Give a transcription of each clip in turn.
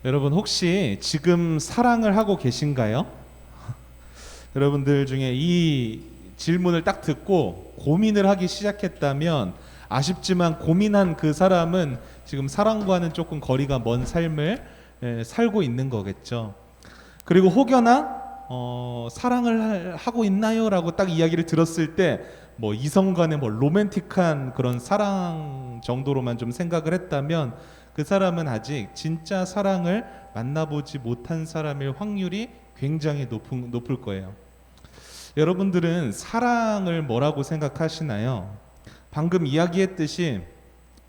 여러분 혹시 지금 사랑을 하고 계신가요? 여러분들 중에 이 질문을 딱 듣고 고민을 하기 시작했다면 아쉽지만 고민한 그 사람은 지금 사랑과는 조금 거리가 먼 삶을 살고 있는 거겠죠. 그리고 혹여나 사랑을 하고 있나요? 라고 딱 이야기를 들었을 때 뭐 이성 간의 뭐 로맨틱한 그런 사랑 정도로만 좀 생각을 했다면 그 사람은 아직 진짜 사랑을 만나보지 못한 사람일 확률이 굉장히 높을 거예요. 여러분들은 사랑을 뭐라고 생각하시나요? 방금 이야기했듯이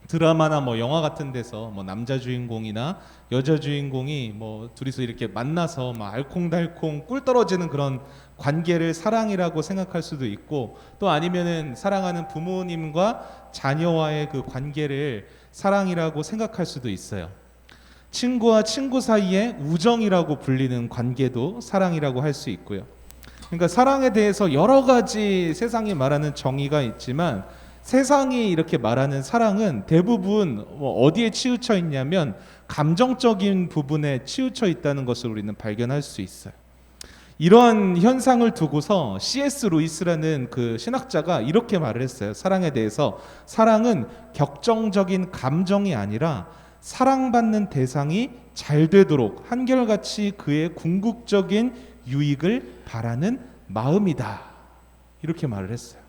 드라마나 뭐 영화 같은 데서 뭐 남자 주인공이나 여자 주인공이 뭐 둘이서 이렇게 만나서 막 알콩달콩 꿀 떨어지는 그런 관계를 사랑이라고 생각할 수도 있고, 또 아니면은 사랑하는 부모님과 자녀와의 그 관계를 사랑이라고 생각할 수도 있어요. 친구와 친구 사이의 우정이라고 불리는 관계도 사랑이라고 할 수 있고요. 그러니까 사랑에 대해서 여러 가지 세상이 말하는 정의가 있지만, 세상이 이렇게 말하는 사랑은 대부분 어디에 치우쳐 있냐면 감정적인 부분에 치우쳐 있다는 것을 우리는 발견할 수 있어요. 이러한 현상을 두고서 C.S. 루이스라는 그 신학자가 이렇게 말을 했어요. 사랑에 대해서 사랑은 격정적인 감정이 아니라 사랑받는 대상이 잘 되도록 한결같이 그의 궁극적인 유익을 바라는 마음이다. 이렇게 말을 했어요.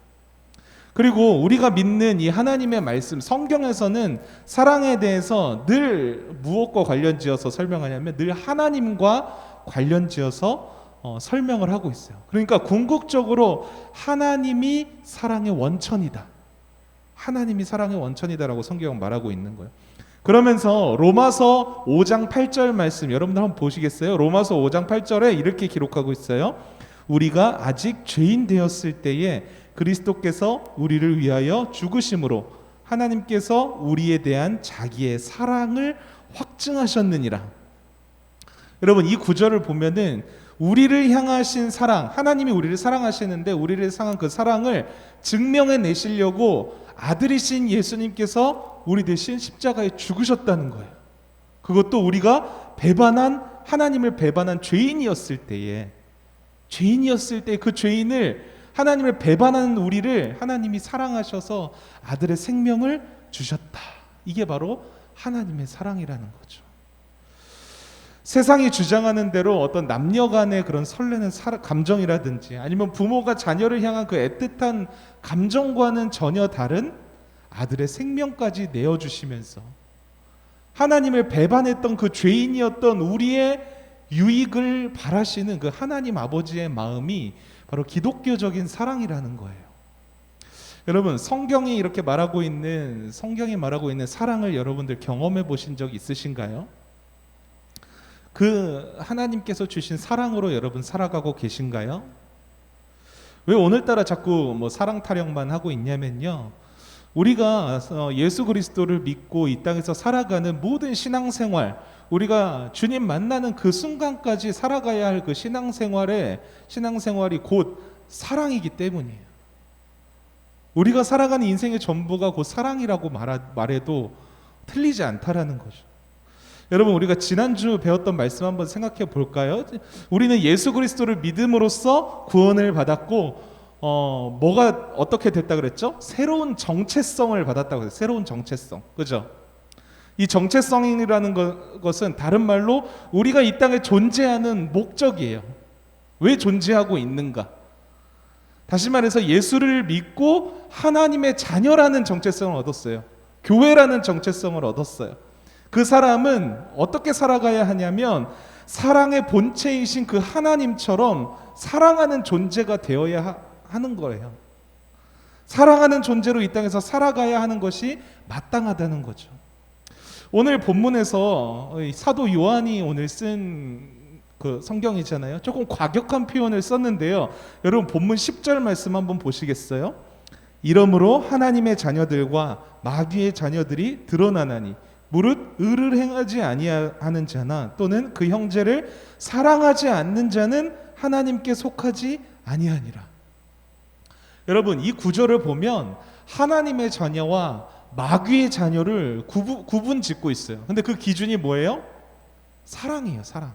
그리고 우리가 믿는 이 하나님의 말씀, 성경에서는 사랑에 대해서 늘 무엇과 관련지어서 설명하냐면 늘 하나님과 관련지어서 설명을 하고 있어요. 그러니까 궁극적으로 하나님이 사랑의 원천이다. 하나님이 사랑의 원천이다라고 성경은 말하고 있는 거예요. 그러면서 로마서 5장 8절 말씀 여러분들 한번 보시겠어요? 로마서 5장 8절에 이렇게 기록하고 있어요. 우리가 아직 죄인 되었을 때에 그리스도께서 우리를 위하여 죽으심으로 하나님께서 우리에 대한 자기의 사랑을 확증하셨느니라. 여러분 이 구절을 보면은 우리를 향하신 사랑, 하나님이 우리를 사랑하시는데 우리를 향한 그 사랑을 증명해 내시려고 아들이신 예수님께서 우리 대신 십자가에 죽으셨다는 거예요. 그것도 우리가 하나님을 배반한 죄인이었을 때에 그 죄인을 하나님을 배반하는 우리를 하나님이 사랑하셔서 아들의 생명을 주셨다. 이게 바로 하나님의 사랑이라는 거죠. 세상이 주장하는 대로 어떤 남녀 간의 그런 설레는 감정이라든지 아니면 부모가 자녀를 향한 그 애틋한 감정과는 전혀 다른 아들의 생명까지 내어주시면서 하나님을 배반했던 그 죄인이었던 우리의 유익을 바라시는 그 하나님 아버지의 마음이 바로 기독교적인 사랑이라는 거예요. 여러분 성경이 말하고 있는 사랑을 여러분들 경험해 보신 적 있으신가요? 그 하나님께서 주신 사랑으로 여러분 살아가고 계신가요? 왜 오늘따라 자꾸 사랑 타령만 하고 있냐면요, 우리가 예수 그리스도를 믿고 이 땅에서 살아가는 모든 신앙생활, 우리가 주님 만나는 그 순간까지 살아가야 할 그 신앙생활이 곧 사랑이기 때문이에요. 우리가 살아가는 인생의 전부가 곧 사랑이라고 말해도 틀리지 않다라는 거죠. 여러분 우리가 지난주 배웠던 말씀 한번 생각해 볼까요? 우리는 예수 그리스도를 믿음으로써 구원을 받았고 뭐가 어떻게 됐다 그랬죠? 새로운 정체성을 받았다고 했어요. 새로운 정체성. 그죠? 이 정체성이라는 것은 다른 말로 우리가 이 땅에 존재하는 목적이에요. 왜 존재하고 있는가? 다시 말해서 예수를 믿고 하나님의 자녀라는 정체성을 얻었어요. 교회라는 정체성을 얻었어요. 그 사람은 어떻게 살아가야 하냐면 사랑의 본체이신 그 하나님처럼 사랑하는 존재가 되어야 하는 거예요. 사랑하는 존재로 이 땅에서 살아가야 하는 것이 마땅하다는 거죠. 오늘 본문에서 사도 요한이 오늘 쓴 그 성경이잖아요. 조금 과격한 표현을 썼는데요. 여러분 본문 10절 말씀 한번 보시겠어요? 이러므로 하나님의 자녀들과 마귀의 자녀들이 드러나나니 무릇 의를 행하지 아니하는 자나 또는 그 형제를 사랑하지 않는 자는 하나님께 속하지 아니하니라. 여러분 이 구절을 보면 하나님의 자녀와 마귀의 자녀를 구분 짓고 있어요. 근데 그 기준이 뭐예요? 사랑이에요, 사랑.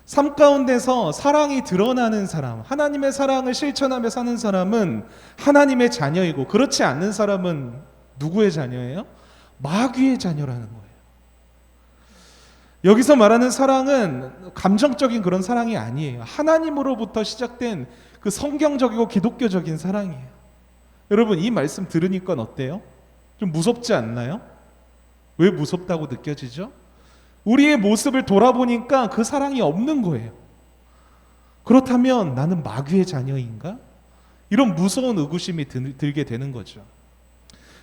삶 가운데서 사랑이 드러나는 사람, 하나님의 사랑을 실천하며 사는 사람은 하나님의 자녀이고, 그렇지 않는 사람은 누구의 자녀예요? 마귀의 자녀라는 거예요. 여기서 말하는 사랑은 감정적인 그런 사랑이 아니에요. 하나님으로부터 시작된 그 성경적이고 기독교적인 사랑이에요. 여러분, 이 말씀 들으니까 어때요? 좀 무섭지 않나요? 왜 무섭다고 느껴지죠? 우리의 모습을 돌아보니까 그 사랑이 없는 거예요. 그렇다면 나는 마귀의 자녀인가? 이런 무서운 의구심이 들게 되는 거죠.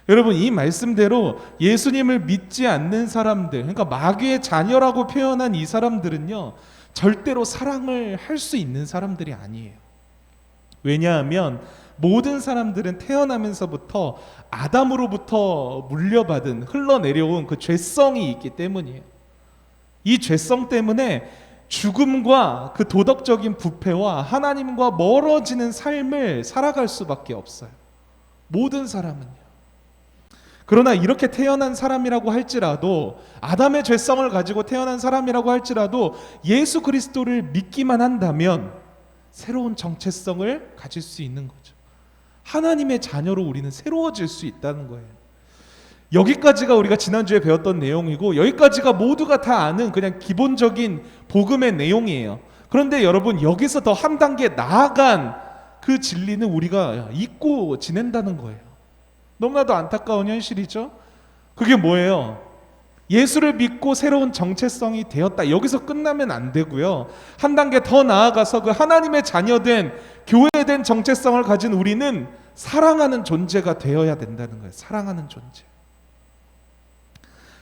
여러분, 이 말씀대로 예수님을 믿지 않는 사람들, 그러니까 마귀의 자녀라고 표현한 이 사람들은요, 절대로 사랑을 할 수 있는 사람들이 아니에요. 왜냐하면 모든 사람들은 태어나면서부터 아담으로부터 물려받은, 흘러내려온 그 죄성이 있기 때문이에요. 이 죄성 때문에 죽음과 그 도덕적인 부패와 하나님과 멀어지는 삶을 살아갈 수밖에 없어요. 모든 사람은요. 그러나 이렇게 태어난 사람이라고 할지라도, 아담의 죄성을 가지고 태어난 사람이라고 할지라도 예수 그리스도를 믿기만 한다면 새로운 정체성을 가질 수 있는 거죠. 하나님의 자녀로 우리는 새로워질 수 있다는 거예요. 여기까지가 우리가 지난주에 배웠던 내용이고, 여기까지가 모두가 다 아는 그냥 기본적인 복음의 내용이에요. 그런데 여러분, 여기서 더 한 단계 나아간 그 진리는 우리가 잊고 지낸다는 거예요. 너무나도 안타까운 현실이죠. 그게 뭐예요? 예수를 믿고 새로운 정체성이 되었다. 여기서 끝나면 안 되고요. 한 단계 더 나아가서 그 하나님의 자녀된, 교회된 정체성을 가진 우리는 사랑하는 존재가 되어야 된다는 거예요. 사랑하는 존재.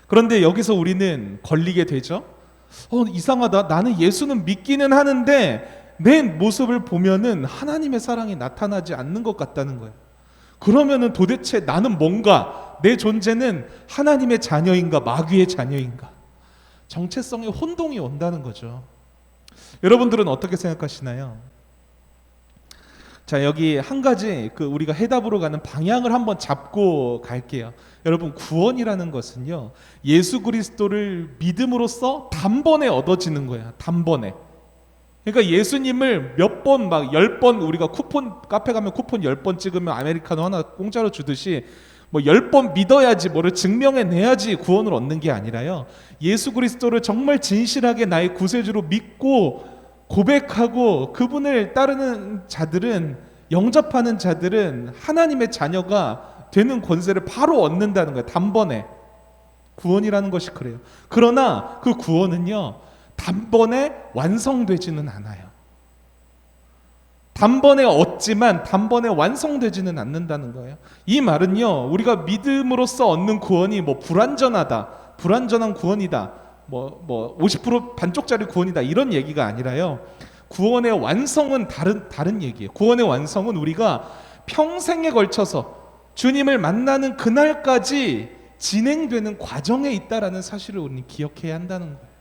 그런데 여기서 우리는 걸리게 되죠. 이상하다. 나는 예수는 믿기는 하는데 내 모습을 보면은 하나님의 사랑이 나타나지 않는 것 같다는 거예요. 그러면은 도대체 나는 뭔가, 내 존재는 하나님의 자녀인가 마귀의 자녀인가? 정체성에 혼동이 온다는 거죠. 여러분들은 어떻게 생각하시나요? 자, 여기 한 가지 우리가 해답으로 가는 방향을 한번 잡고 갈게요. 여러분, 구원이라는 것은요, 예수 그리스도를 믿음으로써 단번에 얻어지는 거예요. 단번에. 그러니까 예수님을 몇 번, 막 10번, 우리가 쿠폰, 카페 가면 쿠폰 10번 찍으면 아메리카노 하나 공짜로 주듯이 뭐 10번 믿어야지, 뭐를 증명해내야지 구원을 얻는 게 아니라요, 예수 그리스도를 정말 진실하게 나의 구세주로 믿고 고백하고 그분을 따르는 자들은, 영접하는 자들은 하나님의 자녀가 되는 권세를 바로 얻는다는 거예요. 단번에. 구원이라는 것이 그래요. 그러나 그 구원은요, 단번에 완성되지는 않아요. 단번에 얻지만 단번에 완성되지는 않는다는 거예요. 이 말은요, 우리가 믿음으로써 얻는 구원이 뭐 불완전하다, 불완전한 구원이다, 뭐 50% 반쪽짜리 구원이다, 이런 얘기가 아니라요, 구원의 완성은 다른 얘기예요. 구원의 완성은 우리가 평생에 걸쳐서 주님을 만나는 그날까지 진행되는 과정에 있다라는 사실을 우리는 기억해야 한다는 거예요.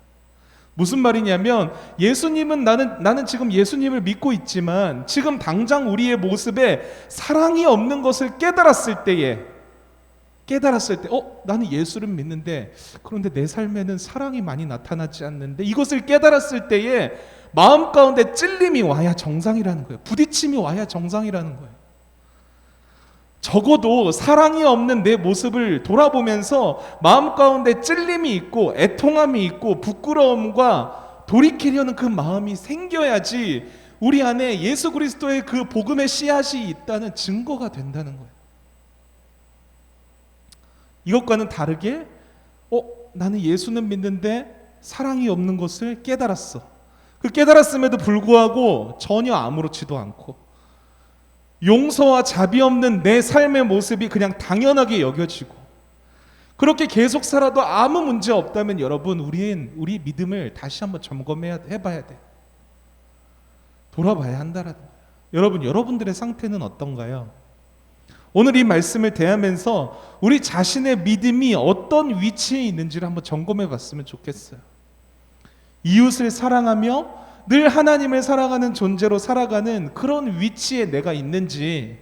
무슨 말이냐면, 예수님은 나는 지금 예수님을 믿고 있지만 지금 당장 우리의 모습에 사랑이 없는 것을 깨달았을 때 나는 예수를 믿는데 그런데 내 삶에는 사랑이 많이 나타나지 않는데, 이것을 깨달았을 때에 마음 가운데 찔림이 와야 정상이라는 거예요. 부딪힘이 와야 정상이라는 거예요. 적어도 사랑이 없는 내 모습을 돌아보면서 마음 가운데 찔림이 있고 애통함이 있고 부끄러움과 돌이키려는 그 마음이 생겨야지 우리 안에 예수 그리스도의 그 복음의 씨앗이 있다는 증거가 된다는 거예요. 이것과는 다르게 나는 예수는 믿는데 사랑이 없는 것을 깨달았어. 그 깨달았음에도 불구하고 전혀 아무렇지도 않고 용서와 자비 없는 내 삶의 모습이 그냥 당연하게 여겨지고 그렇게 계속 살아도 아무 문제 없다면, 여러분, 우리 믿음을 다시 한번 해봐야 돼. 돌아봐야 한다라는 거예요. 여러분들의 상태는 어떤가요? 오늘 이 말씀을 대하면서 우리 자신의 믿음이 어떤 위치에 있는지를 한번 점검해 봤으면 좋겠어요. 이웃을 사랑하며 늘 하나님을 사랑하는 존재로 살아가는 그런 위치에 내가 있는지,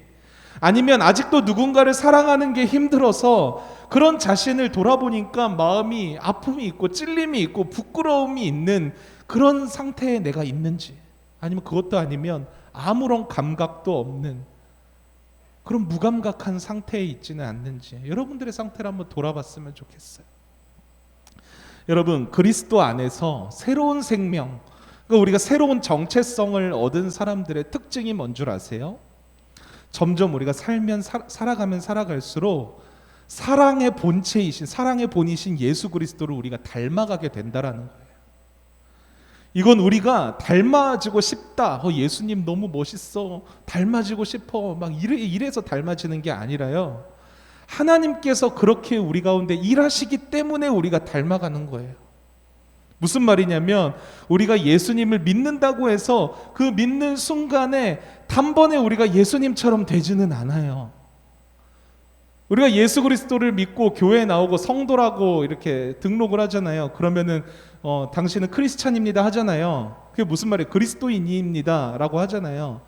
아니면 아직도 누군가를 사랑하는 게 힘들어서 그런 자신을 돌아보니까 마음이 아픔이 있고 찔림이 있고 부끄러움이 있는 그런 상태에 내가 있는지, 아니면 그것도 아니면 아무런 감각도 없는 그런 무감각한 상태에 있지는 않는지, 여러분들의 상태를 한번 돌아봤으면 좋겠어요. 여러분, 그리스도 안에서 새로운 생명, 그러니까 우리가 새로운 정체성을 얻은 사람들의 특징이 뭔 줄 아세요? 점점 우리가 살아가면 살아갈수록 사랑의 본체이신, 사랑의 본이신 예수 그리스도를 우리가 닮아가게 된다라는 거예요. 이건 우리가 닮아지고 싶다, 예수님 너무 멋있어, 닮아지고 싶어, 막 이래서 닮아지는 게 아니라요, 하나님께서 그렇게 우리 가운데 일하시기 때문에 우리가 닮아가는 거예요. 무슨 말이냐면, 우리가 예수님을 믿는다고 해서 그 믿는 순간에 단번에 우리가 예수님처럼 되지는 않아요. 우리가 예수 그리스도를 믿고 교회에 나오고 성도라고 이렇게 등록을 하잖아요. 그러면은 당신은 크리스찬입니다 하잖아요. 그게 무슨 말이에요? 그리스도인입니다 라고 하잖아요.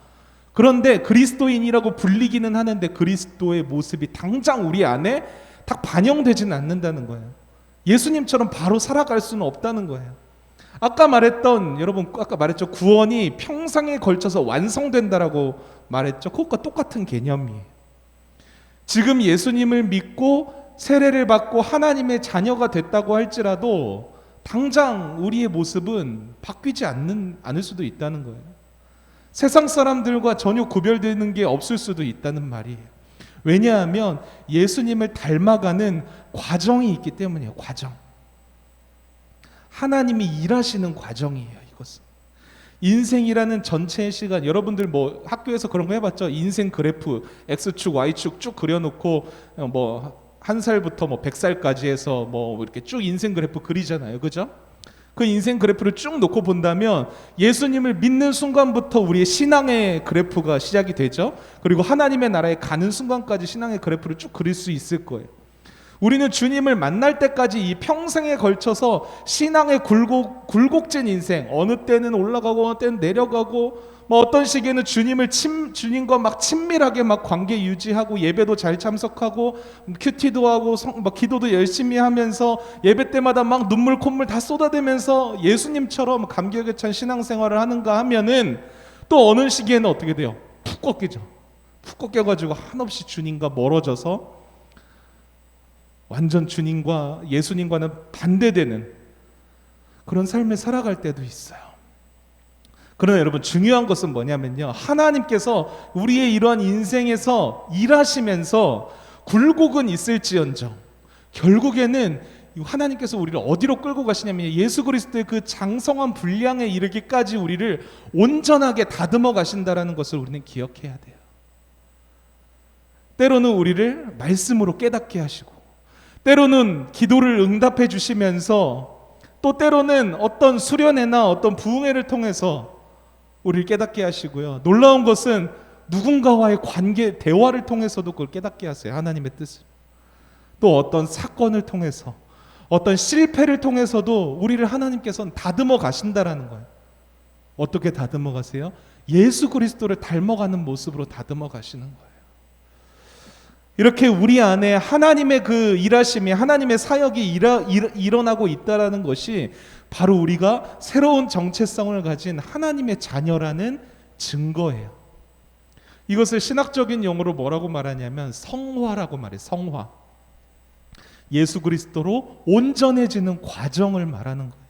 그런데 그리스도인이라고 불리기는 하는데 그리스도의 모습이 당장 우리 안에 딱 반영되지는 않는다는 거예요. 예수님처럼 바로 살아갈 수는 없다는 거예요. 여러분 아까 말했죠. 구원이 평생에 걸쳐서 완성된다라고 말했죠. 그것과 똑같은 개념이에요. 지금 예수님을 믿고 세례를 받고 하나님의 자녀가 됐다고 할지라도 당장 우리의 모습은 바뀌지 않을 수도 있다는 거예요. 세상 사람들과 전혀 구별되는 게 없을 수도 있다는 말이에요. 왜냐하면 예수님을 닮아가는 과정이 있기 때문이에요. 과정. 하나님이 일하시는 과정이에요. 이것은 인생이라는 전체의 시간, 여러분들 뭐 학교에서 그런 거 해봤죠? 인생 그래프 X축 Y축 쭉 그려놓고 뭐 한 살부터 뭐 100살까지 해서 뭐 이렇게 쭉 인생 그래프 그리잖아요. 그죠? 그 인생 그래프를 쭉 놓고 본다면 예수님을 믿는 순간부터 우리의 신앙의 그래프가 시작이 되죠. 그리고 하나님의 나라에 가는 순간까지 신앙의 그래프를 쭉 그릴 수 있을 거예요. 우리는 주님을 만날 때까지 이 평생에 걸쳐서 신앙의 굴곡진 인생, 어느 때는 올라가고 어느 때는 내려가고, 뭐 어떤 시기에는 주님과 막 친밀하게 막 관계 유지하고 예배도 잘 참석하고 큐티도 하고 막 기도도 열심히 하면서 예배 때마다 막 눈물 콧물 다 쏟아대면서 예수님처럼 감격에 찬 신앙생활을 하는가 하면은 또 어느 시기에는 어떻게 돼요? 푹 꺾이죠. 푹 꺾여가지고 한없이 주님과 멀어져서 완전 예수님과는 반대되는 그런 삶을 살아갈 때도 있어요. 그러나 여러분, 중요한 것은 뭐냐면요, 하나님께서 우리의 이러한 인생에서 일하시면서 굴곡은 있을지언정 결국에는 하나님께서 우리를 어디로 끌고 가시냐면 예수 그리스도의 그 장성한 분량에 이르기까지 우리를 온전하게 다듬어 가신다라는 것을 우리는 기억해야 돼요. 때로는 우리를 말씀으로 깨닫게 하시고, 때로는 기도를 응답해 주시면서, 또 때로는 어떤 수련회나 어떤 부흥회를 통해서 우리를 깨닫게 하시고요. 놀라운 것은 누군가와의 관계, 대화를 통해서도 그걸 깨닫게 하세요. 하나님의 뜻을. 또 어떤 사건을 통해서, 어떤 실패를 통해서도 우리를 하나님께서는 다듬어 가신다라는 거예요. 어떻게 다듬어 가세요? 예수 그리스도를 닮아가는 모습으로 다듬어 가시는 거예요. 이렇게 우리 안에 하나님의 그 일하심이, 하나님의 사역이 일어나고 있다는 것이 바로 우리가 새로운 정체성을 가진 하나님의 자녀라는 증거예요. 이것을 신학적인 용어로 뭐라고 말하냐면 성화라고 말해요. 성화. 예수 그리스도로 온전해지는 과정을 말하는 거예요.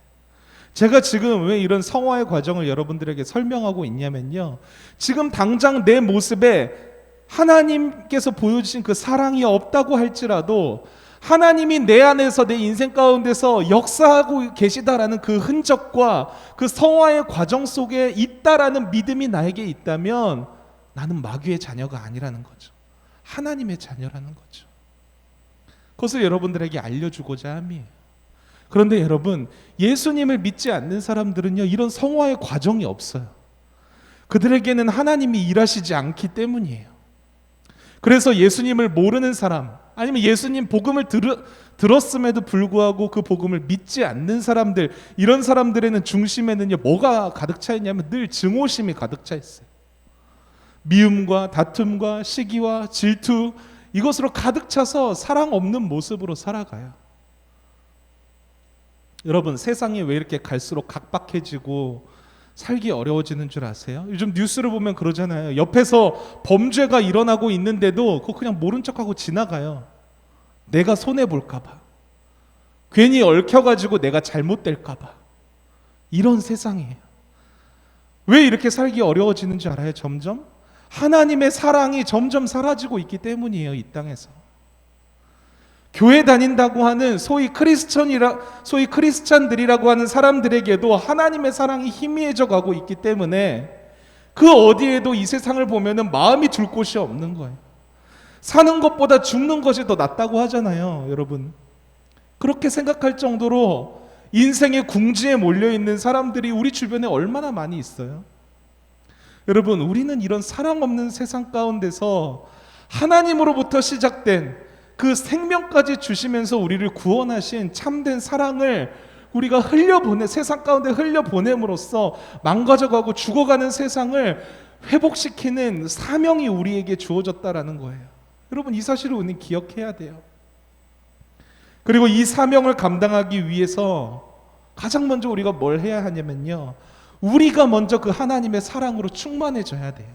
제가 지금 왜 이런 성화의 과정을 여러분들에게 설명하고 있냐면요, 지금 당장 내 모습에 하나님께서 보여주신 그 사랑이 없다고 할지라도 하나님이 내 안에서, 내 인생 가운데서 역사하고 계시다라는 그 흔적과 그 성화의 과정 속에 있다라는 믿음이 나에게 있다면 나는 마귀의 자녀가 아니라는 거죠. 하나님의 자녀라는 거죠. 그것을 여러분들에게 알려주고자 함이에요. 그런데 여러분, 예수님을 믿지 않는 사람들은요, 이런 성화의 과정이 없어요. 그들에게는 하나님이 일하시지 않기 때문이에요. 그래서 예수님을 모르는 사람, 아니면 예수님 복음을 들었음에도 불구하고 그 복음을 믿지 않는 사람들, 이런 사람들에는 중심에는요 뭐가 가득 차 있냐면 늘 증오심이 가득 차 있어요. 미움과 다툼과 시기와 질투, 이것으로 가득 차서 사랑 없는 모습으로 살아가요. 여러분, 세상이 왜 이렇게 갈수록 각박해지고 살기 어려워지는 줄 아세요? 요즘 뉴스를 보면 그러잖아요. 옆에서 범죄가 일어나고 있는데도 그거 그냥 모른 척하고 지나가요. 내가 손해볼까 봐, 괜히 얽혀가지고 내가 잘못될까 봐. 이런 세상이에요. 왜 이렇게 살기 어려워지는 줄 알아요? 점점 하나님의 사랑이 점점 사라지고 있기 때문이에요. 이 땅에서 교회 다닌다고 하는 소위 크리스찬들이라고 하는 사람들에게도 하나님의 사랑이 희미해져 가고 있기 때문에 그 어디에도 이 세상을 보면은 마음이 둘 곳이 없는 거예요. 사는 것보다 죽는 것이 더 낫다고 하잖아요, 여러분. 그렇게 생각할 정도로 인생의 궁지에 몰려 있는 사람들이 우리 주변에 얼마나 많이 있어요. 여러분, 우리는 이런 사랑 없는 세상 가운데서 하나님으로부터 시작된 그 생명까지 주시면서 우리를 구원하신 참된 사랑을 우리가 세상 가운데 흘려보냄으로써 망가져가고 죽어가는 세상을 회복시키는 사명이 우리에게 주어졌다라는 거예요. 여러분, 이 사실을 우리는 기억해야 돼요. 그리고 이 사명을 감당하기 위해서 가장 먼저 우리가 뭘 해야 하냐면요, 우리가 먼저 그 하나님의 사랑으로 충만해져야 돼요.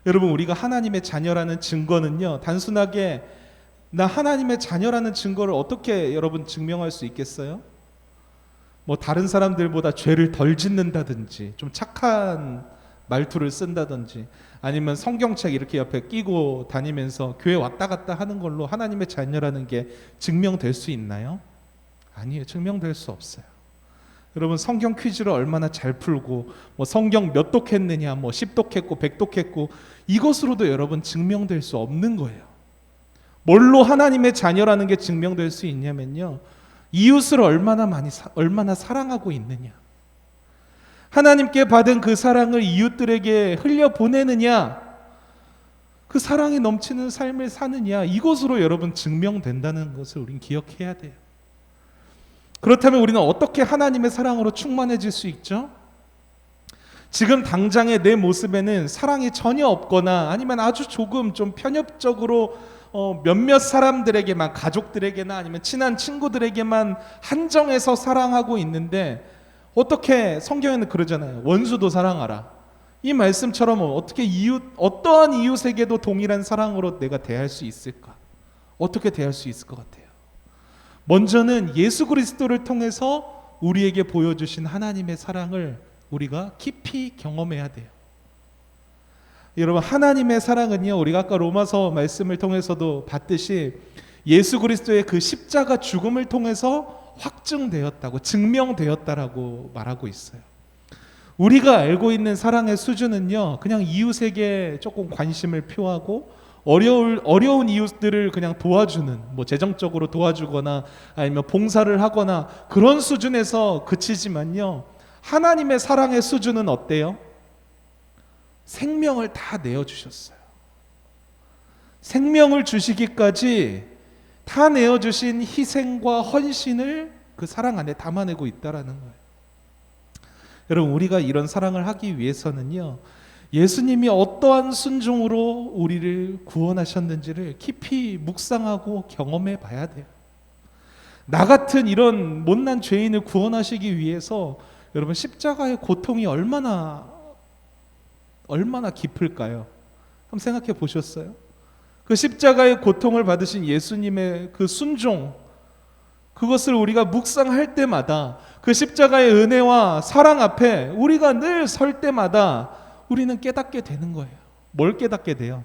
여러분, 우리가 하나님의 자녀라는 증거는요, 단순하게 나 하나님의 자녀라는 증거를 어떻게 여러분 증명할 수 있겠어요? 뭐 다른 사람들보다 죄를 덜 짓는다든지, 좀 착한 말투를 쓴다든지, 아니면 성경책 이렇게 옆에 끼고 다니면서 교회 왔다 갔다 하는 걸로 하나님의 자녀라는 게 증명될 수 있나요? 아니에요. 증명될 수 없어요. 여러분, 성경 퀴즈를 얼마나 잘 풀고 뭐 성경 몇 독했느냐, 뭐 10독했고 100독했고, 이것으로도 여러분 증명될 수 없는 거예요. 뭘로 하나님의 자녀라는 게 증명될 수 있냐면요, 이웃을 얼마나 사랑하고 있느냐, 하나님께 받은 그 사랑을 이웃들에게 흘려보내느냐, 그 사랑이 넘치는 삶을 사느냐, 이것으로 여러분 증명된다는 것을 우린 기억해야 돼요. 그렇다면 우리는 어떻게 하나님의 사랑으로 충만해질 수 있죠? 지금 당장의 내 모습에는 사랑이 전혀 없거나 아니면 아주 조금 좀 편협적으로 몇몇 사람들에게만, 가족들에게나 아니면 친한 친구들에게만 한정해서 사랑하고 있는데, 어떻게 성경에는 그러잖아요. 원수도 사랑하라. 이 말씀처럼 어떻게 어떠한 이웃에게도 동일한 사랑으로 내가 대할 수 있을까? 어떻게 대할 수 있을 것 같아요? 먼저는 예수 그리스도를 통해서 우리에게 보여주신 하나님의 사랑을 우리가 깊이 경험해야 돼요. 여러분, 하나님의 사랑은요, 우리가 아까 로마서 말씀을 통해서도 봤듯이 예수 그리스도의 그 십자가 죽음을 통해서 확증되었다고, 증명되었다라고 말하고 있어요. 우리가 알고 있는 사랑의 수준은요, 그냥 이웃에게 조금 관심을 표하고 어려운 이웃들을 그냥 도와주는, 뭐 재정적으로 도와주거나 아니면 봉사를 하거나 그런 수준에서 그치지만요, 하나님의 사랑의 수준은 어때요? 생명을 다 내어주셨어요. 생명을 주시기까지 다 내어주신 희생과 헌신을 그 사랑 안에 담아내고 있다라는 거예요. 여러분, 우리가 이런 사랑을 하기 위해서는요, 예수님이 어떠한 순종으로 우리를 구원하셨는지를 깊이 묵상하고 경험해 봐야 돼요. 나 같은 이런 못난 죄인을 구원하시기 위해서 여러분, 십자가의 고통이 얼마나 깊을까요? 한번 생각해 보셨어요? 그 십자가의 고통을 받으신 예수님의 그 순종, 그것을 우리가 묵상할 때마다, 그 십자가의 은혜와 사랑 앞에 우리가 늘 설 때마다 우리는 깨닫게 되는 거예요. 뭘 깨닫게 돼요?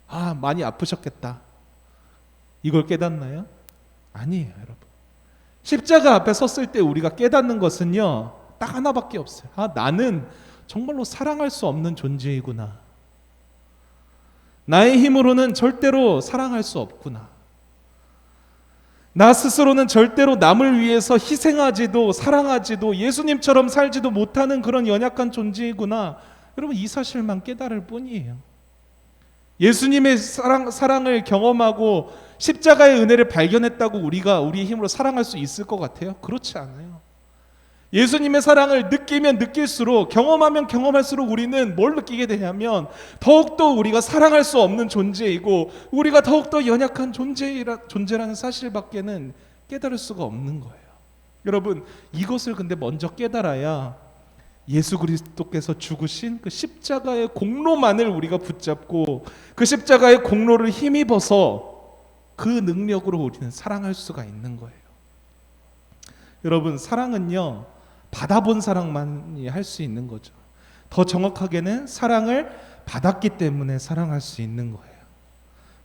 아, 많이 아프셨겠다. 이걸 깨닫나요? 아니에요, 여러분. 십자가 앞에 섰을 때 우리가 깨닫는 것은요, 딱 하나밖에 없어요. 아, 나는 정말로 사랑할 수 없는 존재이구나. 나의 힘으로는 절대로 사랑할 수 없구나. 나 스스로는 절대로 남을 위해서 희생하지도 사랑하지도 예수님처럼 살지도 못하는 그런 연약한 존재이구나. 여러분, 이 사실만 깨달을 뿐이에요. 예수님의 사랑을 경험하고 십자가의 은혜를 발견했다고 우리가 우리의 힘으로 사랑할 수 있을 것 같아요? 그렇지 않아요. 예수님의 사랑을 느끼면 느낄수록, 경험하면 경험할수록 우리는 뭘 느끼게 되냐면 더욱더 우리가 사랑할 수 없는 존재이고 우리가 더욱더 연약한 존재라는 사실밖에는 깨달을 수가 없는 거예요. 여러분, 이것을 근데 먼저 깨달아야 예수 그리스도께서 죽으신 그 십자가의 공로만을 우리가 붙잡고 그 십자가의 공로를 힘입어서 그 능력으로 우리는 사랑할 수가 있는 거예요. 여러분, 사랑은요, 받아본 사랑만이 할 수 있는 거죠. 더 정확하게는 사랑을 받았기 때문에 사랑할 수 있는 거예요.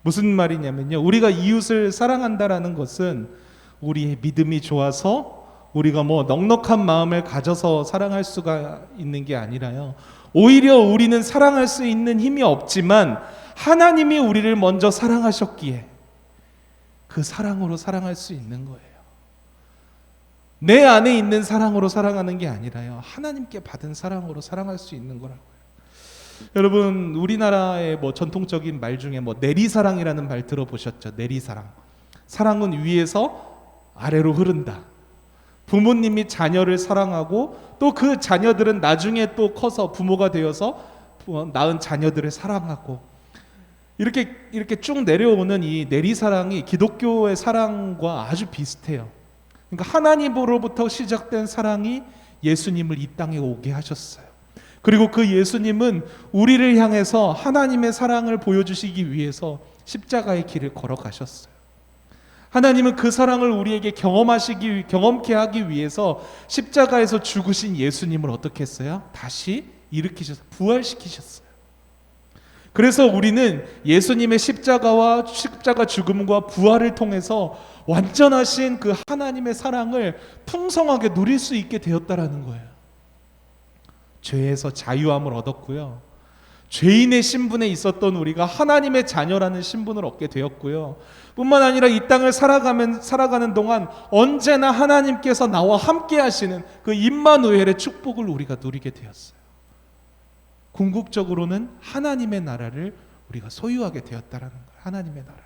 무슨 말이냐면요, 우리가 이웃을 사랑한다라는 것은 우리의 믿음이 좋아서 우리가 넉넉한 마음을 가져서 사랑할 수가 있는 게 아니라요, 오히려 우리는 사랑할 수 있는 힘이 없지만 하나님이 우리를 먼저 사랑하셨기에 그 사랑으로 사랑할 수 있는 거예요. 내 안에 있는 사랑으로 사랑하는 게 아니라요, 하나님께 받은 사랑으로 사랑할 수 있는 거라고요. 여러분, 우리나라의 전통적인 말 중에 내리사랑이라는 말 들어보셨죠? 내리사랑. 사랑은 위에서 아래로 흐른다. 부모님이 자녀를 사랑하고 또 그 자녀들은 나중에 또 커서 부모가 되어서 낳은 자녀들을 사랑하고, 이렇게 쭉 내려오는 이 내리사랑이 기독교의 사랑과 아주 비슷해요. 그러니까 하나님으로부터 시작된 사랑이 예수님을 이 땅에 오게 하셨어요. 그리고 그 예수님은 우리를 향해서 하나님의 사랑을 보여주시기 위해서 십자가의 길을 걸어가셨어요. 하나님은 그 사랑을 우리에게 경험케 하기 위해서 십자가에서 죽으신 예수님을 어떻게 했어요? 다시 일으키셔서 부활시키셨어요. 그래서 우리는 예수님의 십자가 죽음과 부활을 통해서 완전하신 그 하나님의 사랑을 풍성하게 누릴 수 있게 되었다라는 거예요. 죄에서 자유함을 얻었고요, 죄인의 신분에 있었던 우리가 하나님의 자녀라는 신분을 얻게 되었고요, 뿐만 아니라 이 땅을 살아가는 동안 언제나 하나님께서 나와 함께 하시는 그 임마누엘의 축복을 우리가 누리게 되었어요. 궁극적으로는 하나님의 나라를 우리가 소유하게 되었다라는 거예요. 하나님의 나라.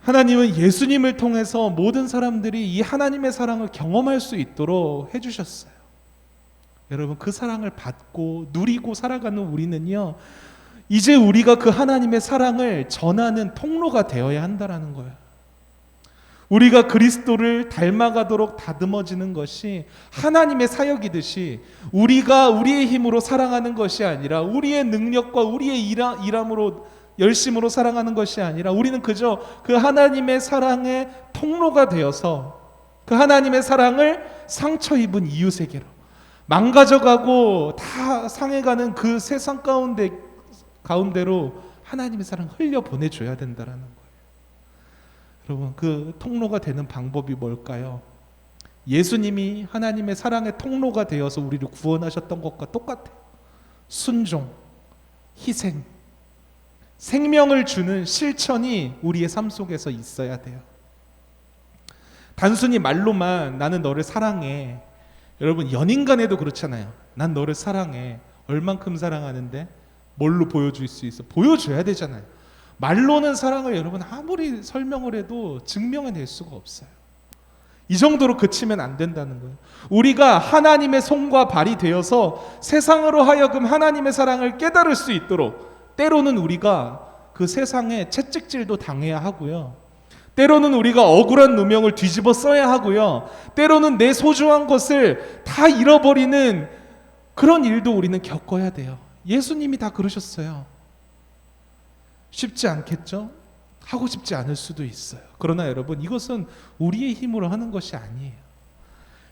하나님은 예수님을 통해서 모든 사람들이 이 하나님의 사랑을 경험할 수 있도록 해주셨어요. 여러분, 그 사랑을 받고 누리고 살아가는 우리는요, 이제 우리가 그 하나님의 사랑을 전하는 통로가 되어야 한다라는 거예요. 우리가 그리스도를 닮아가도록 다듬어지는 것이 하나님의 사역이듯이 우리가 우리의 힘으로 사랑하는 것이 아니라, 우리의 능력과 우리의 일함으로 열심으로 사랑하는 것이 아니라, 우리는 그저 그 하나님의 사랑의 통로가 되어서 그 하나님의 사랑을 상처 입은 이웃에게로, 망가져가고 다 상해가는 그 세상 가운데로 하나님의 사랑을 흘려 보내줘야 된다는 거예요. 여러분, 그 통로가 되는 방법이 뭘까요? 예수님이 하나님의 사랑의 통로가 되어서 우리를 구원하셨던 것과 똑같아요. 순종, 희생, 생명을 주는 실천이 우리의 삶 속에서 있어야 돼요. 단순히 말로만 나는 너를 사랑해, 여러분, 연인 간에도 그렇잖아요. 난 너를 사랑해. 얼만큼 사랑하는데 뭘로 보여줄 수 있어? 보여줘야 되잖아요. 말로는 사랑을 여러분 아무리 설명을 해도 증명해낼 수가 없어요. 이 정도로 그치면 안 된다는 거예요. 우리가 하나님의 손과 발이 되어서 세상으로 하여금 하나님의 사랑을 깨달을 수 있도록, 때로는 우리가 그 세상에 채찍질도 당해야 하고요, 때로는 우리가 억울한 누명을 뒤집어 써야 하고요, 때로는 내 소중한 것을 다 잃어버리는 그런 일도 우리는 겪어야 돼요. 예수님이 다 그러셨어요. 쉽지 않겠죠? 하고 싶지 않을 수도 있어요. 그러나 여러분, 이것은 우리의 힘으로 하는 것이 아니에요.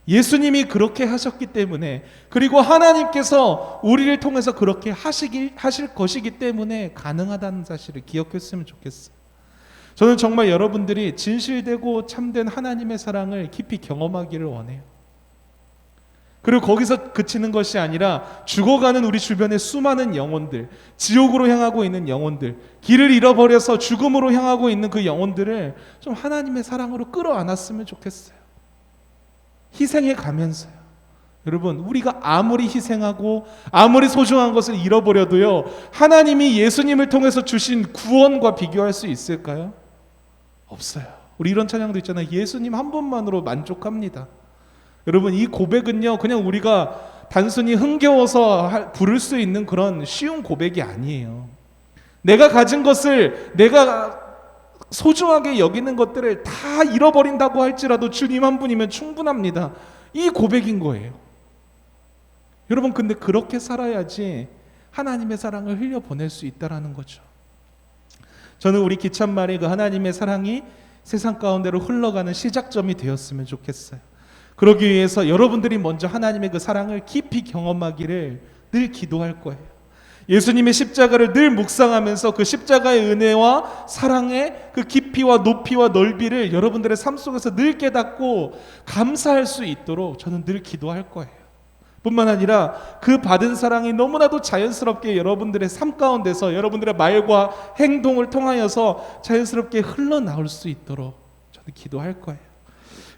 예수님이 그렇게 하셨기 때문에, 그리고 하나님께서 우리를 통해서 그렇게 하실 것이기 때문에 가능하다는 사실을 기억했으면 좋겠어요. 저는 정말 여러분들이 진실되고 참된 하나님의 사랑을 깊이 경험하기를 원해요. 그리고 거기서 그치는 것이 아니라 죽어가는 우리 주변의 수많은 영혼들, 지옥으로 향하고 있는 영혼들, 길을 잃어버려서 죽음으로 향하고 있는 그 영혼들을 좀 하나님의 사랑으로 끌어안았으면 좋겠어요. 희생해 가면서요. 여러분, 우리가 아무리 희생하고 아무리 소중한 것을 잃어버려도요, 하나님이 예수님을 통해서 주신 구원과 비교할 수 있을까요? 없어요. 우리 이런 찬양도 있잖아요. 예수님 한 분만으로 만족합니다. 여러분, 이 고백은요, 그냥 우리가 단순히 흥겨워서 부를 수 있는 그런 쉬운 고백이 아니에요. 내가 가진 것을, 내가 소중하게 여기는 것들을 다 잃어버린다고 할지라도 주님 한 분이면 충분합니다. 이 고백인 거예요. 여러분, 근데 그렇게 살아야지 하나님의 사랑을 흘려보낼 수 있다라는 거죠. 저는 우리 기찬말이 그 하나님의 사랑이 세상 가운데로 흘러가는 시작점이 되었으면 좋겠어요. 그러기 위해서 여러분들이 먼저 하나님의 그 사랑을 깊이 경험하기를 늘 기도할 거예요. 예수님의 십자가를 늘 묵상하면서 그 십자가의 은혜와 사랑의 그 깊이와 높이와 넓이를 여러분들의 삶 속에서 늘 깨닫고 감사할 수 있도록 저는 늘 기도할 거예요. 뿐만 아니라 그 받은 사랑이 너무나도 자연스럽게 여러분들의 삶 가운데서 여러분들의 말과 행동을 통하여서 자연스럽게 흘러나올 수 있도록 저는 기도할 거예요.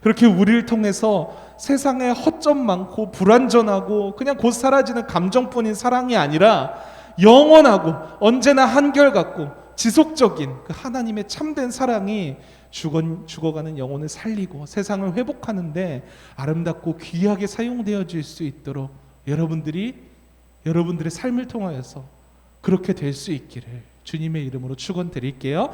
그렇게 우리를 통해서 세상에 허점 많고 불완전하고 그냥 곧 사라지는 감정뿐인 사랑이 아니라 영원하고 언제나 한결같고 지속적인 그 하나님의 참된 사랑이 죽어가는 영혼을 살리고 세상을 회복하는데 아름답고 귀하게 사용되어질 수 있도록 여러분들의 삶을 통하여서 그렇게 될 수 있기를 주님의 이름으로 축원드릴게요.